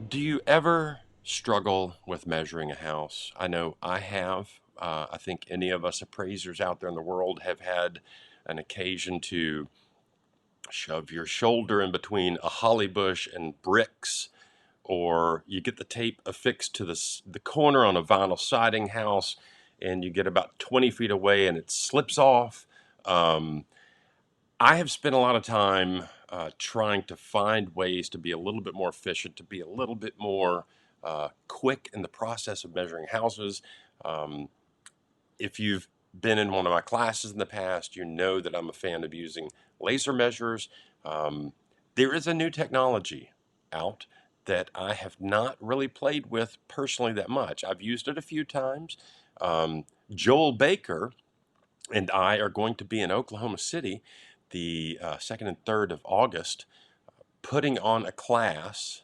Do you ever struggle with measuring a house? I know I have. I think any of us appraisers out there in the world have had an occasion to shove your shoulder in between a holly bush and bricks, or you get the tape affixed to the corner on a vinyl siding house, and you get about 20 feet away and it slips off. Um, I have spent a lot of time trying to find ways to be a little bit more efficient, to be a little bit more quick in the process of measuring houses. Um, if you've been in one of my classes in the past, you know that I'm a fan of using laser measures. Um, there is a new technology out that I have not really played with personally that much. I've used it a few times. Joel Baker and I are going to be in Oklahoma City the 2nd and 3rd of August, putting on a class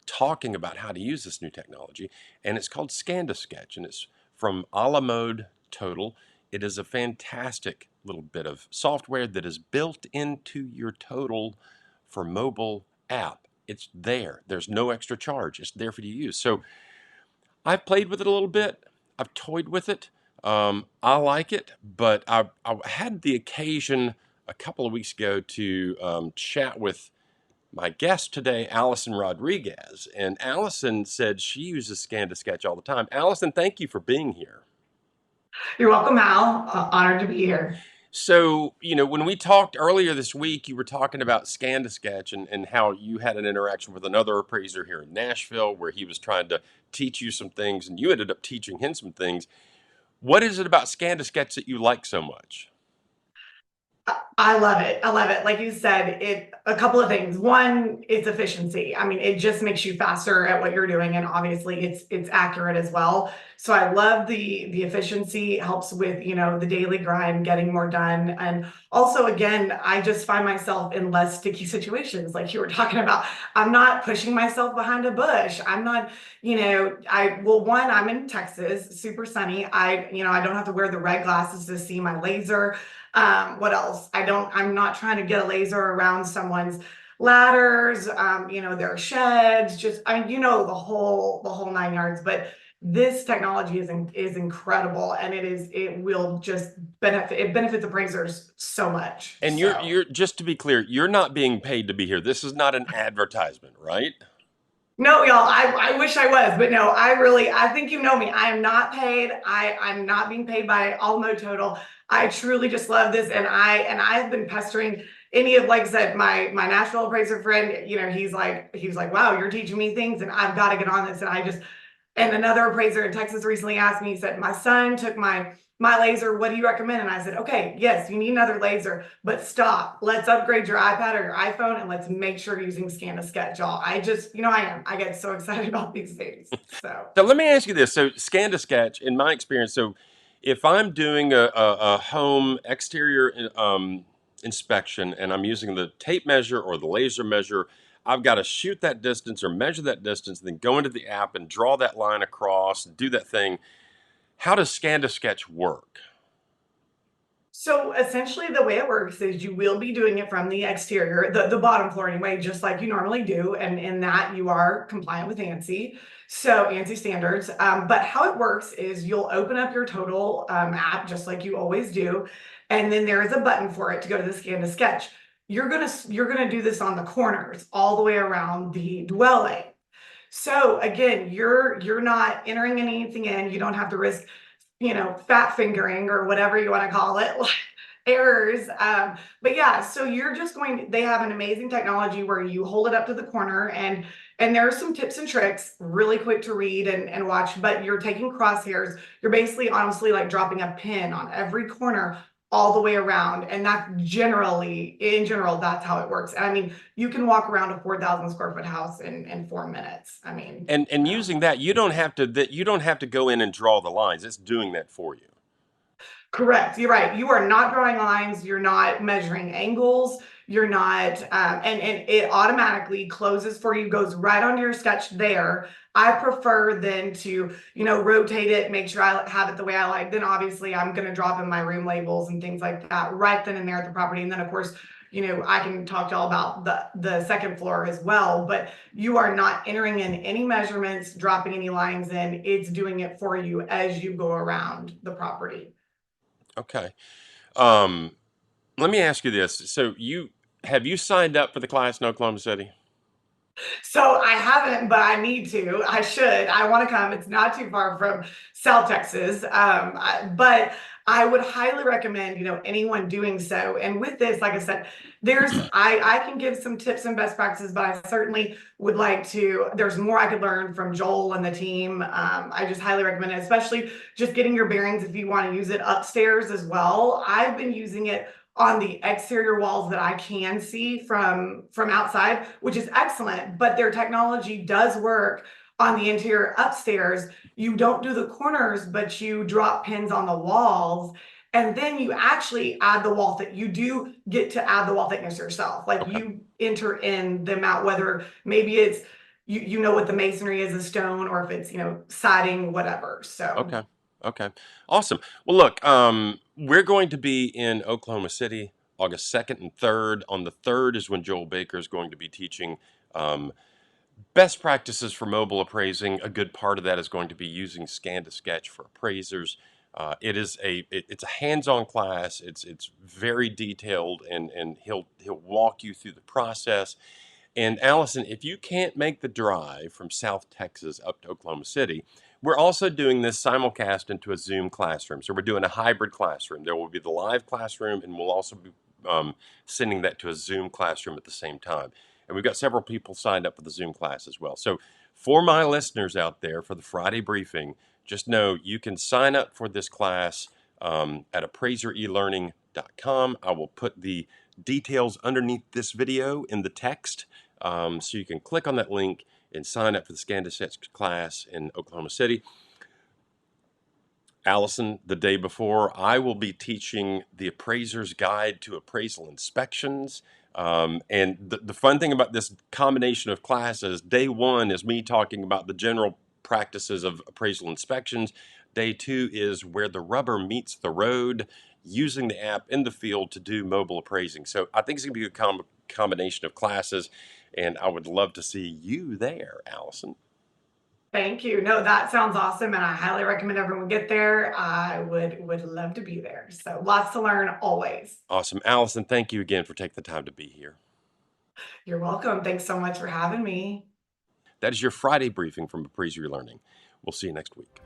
talking about how to use this new technology, and it's called ScanToSketch, and it's from a la mode Total. It is a fantastic little bit of software that is built into your Total for mobile app. It's there. There's no extra charge. It's there for you to use. So I've played with it a little bit. I've toyed with it. I like it, but I had the occasion a couple of weeks ago to chat with my guest today, Allison Rodriguez. And Allison said she uses ScanToSketch all the time. Allison, thank you for being here. You're welcome, Hal. Honored to be here. So, when we talked earlier this week, you were talking about ScanToSketch and how you had an interaction with another appraiser here in Nashville where he was trying to teach you some things and you ended up teaching him some things. What is it about ScanToSketch that you like so much? I love it. I love it. Like you said, a couple of things. One, it's efficiency. I mean, it just makes you faster at what you're doing, and obviously it's accurate as well. So I love the efficiency. It helps with, the daily grind, getting more done. And also, again, I just find myself in less sticky situations like you were talking about. I'm not pushing myself behind a bush. I'm not, one, I'm in Texas, super sunny. I don't have to wear the red glasses to see my laser. What else? I'm not trying to get a laser around someone's ladders, their sheds, just, I mean, the whole 9 yards, but this technology is incredible, and it will just it benefits appraisers so much. And So you're just to be clear, you're not being paid to be here. This is not an advertisement, right? no, y'all, I wish I was, but no, I think you know me. I am not paid. I'm not being paid by Almo Total. I truly just love this. And I have been pestering any of, like I said, my national appraiser friend, he's like, wow, you're teaching me things and I've got to get on this. And another appraiser in Texas recently asked me, he said, my son took my laser. What do you recommend? And I said, okay, yes, you need another laser, but stop. Let's upgrade your iPad or your iPhone and let's make sure you're using ScanToSketch. Y'all, I get so excited about these things. So So let me ask you this. So ScanToSketch, in my experience, so if I'm doing a home exterior inspection and I'm using the tape measure or the laser measure, I've got to shoot that distance or measure that distance, and then go into the app and draw that line across and do that thing. How does ScanToSketch work? So essentially, the way it works is you will be doing it from the exterior, the bottom floor anyway, just like you normally do. And in that, you are compliant with ANSI, so ANSI standards. But how it works is you'll open up your Total app, just like you always do. And then there is a button for it to go to the ScanToSketch. You're gonna do this on the corners all the way around the dwelling. So again, you're not entering anything in. You don't have to risk, fat fingering or whatever you want to call it, errors. But yeah, so they have an amazing technology where you hold it up to the corner, and there are some tips and tricks, really quick to read and watch, but you're taking crosshairs. You're basically honestly like dropping a pin on every corner all the way around. And in general, that's how it works. And I mean, you can walk around a 4,000 square foot house in 4 minutes. I mean, And using that, you don't have to go in and draw the lines. It's doing that for you. correct. You're right. You are not drawing lines. You're not measuring angles. You're not, and it automatically closes for you, goes right onto your sketch there. I prefer then to, rotate it, make sure I have it the way I like. Then obviously I'm going to drop in my room labels and things like that right then and there at the property. And then of course, I can talk to y'all about the second floor as well, but you are not entering in any measurements, dropping any lines in. It's doing it for you as you go around the property. Okay. Let me ask you this. So have you signed up for the class in Oklahoma City? So I haven't, but I need to. I should. I want to come. It's not too far from South Texas. But I would highly recommend, anyone doing so. And with this, like I said, I can give some tips and best practices, but I certainly would like to. There's more I could learn from Joel and the team. I just highly recommend it, especially just getting your bearings if you want to use it upstairs as well. I've been using it on the exterior walls that I can see from outside, which is excellent, but their technology does work on the interior upstairs. You don't do the corners, but you drop pins on the walls, and then you actually add the wall that you do get to add the wall thickness yourself. Like Okay. you enter in the amount, whether maybe it's you know what the masonry is, a stone, or if it's siding, whatever. So Okay. Okay. Awesome. Well, look, we're going to be in Oklahoma City August 2nd and 3rd. On the 3rd is when Joel Baker is going to be teaching best practices for mobile appraising. A good part of that is going to be using ScanToSketch for appraisers. It's a hands-on class. It's very detailed, and he'll walk you through the process. And Allison, if you can't make the drive from South Texas up to Oklahoma City, we're also doing this simulcast into a Zoom classroom. So we're doing a hybrid classroom. There will be the live classroom, and we'll also be sending that to a Zoom classroom at the same time. And we've got several people signed up for the Zoom class as well. So for my listeners out there, for the Friday briefing, just know you can sign up for this class at AppRaiserElearning.com. I will put the details underneath this video in the text. So you can click on that link and sign up for the ScanToSketch class in Oklahoma City. Allison, the day before, I will be teaching the Appraiser's Guide to Appraisal Inspections. And the fun thing about this combination of classes, day one is me talking about the general practices of appraisal inspections. Day two is where the rubber meets the road, using the app in the field to do mobile appraising. So I think it's going to be a combination of classes, and I would love to see you there, Allison. thank you. No, that sounds awesome, and I highly recommend everyone get there. I would love to be there. So lots to learn always. Awesome. Allison, thank you again for taking the time to be here. You're welcome. Thanks so much for having me. That is your Friday briefing from Appraiser eLearning. We'll see you next week.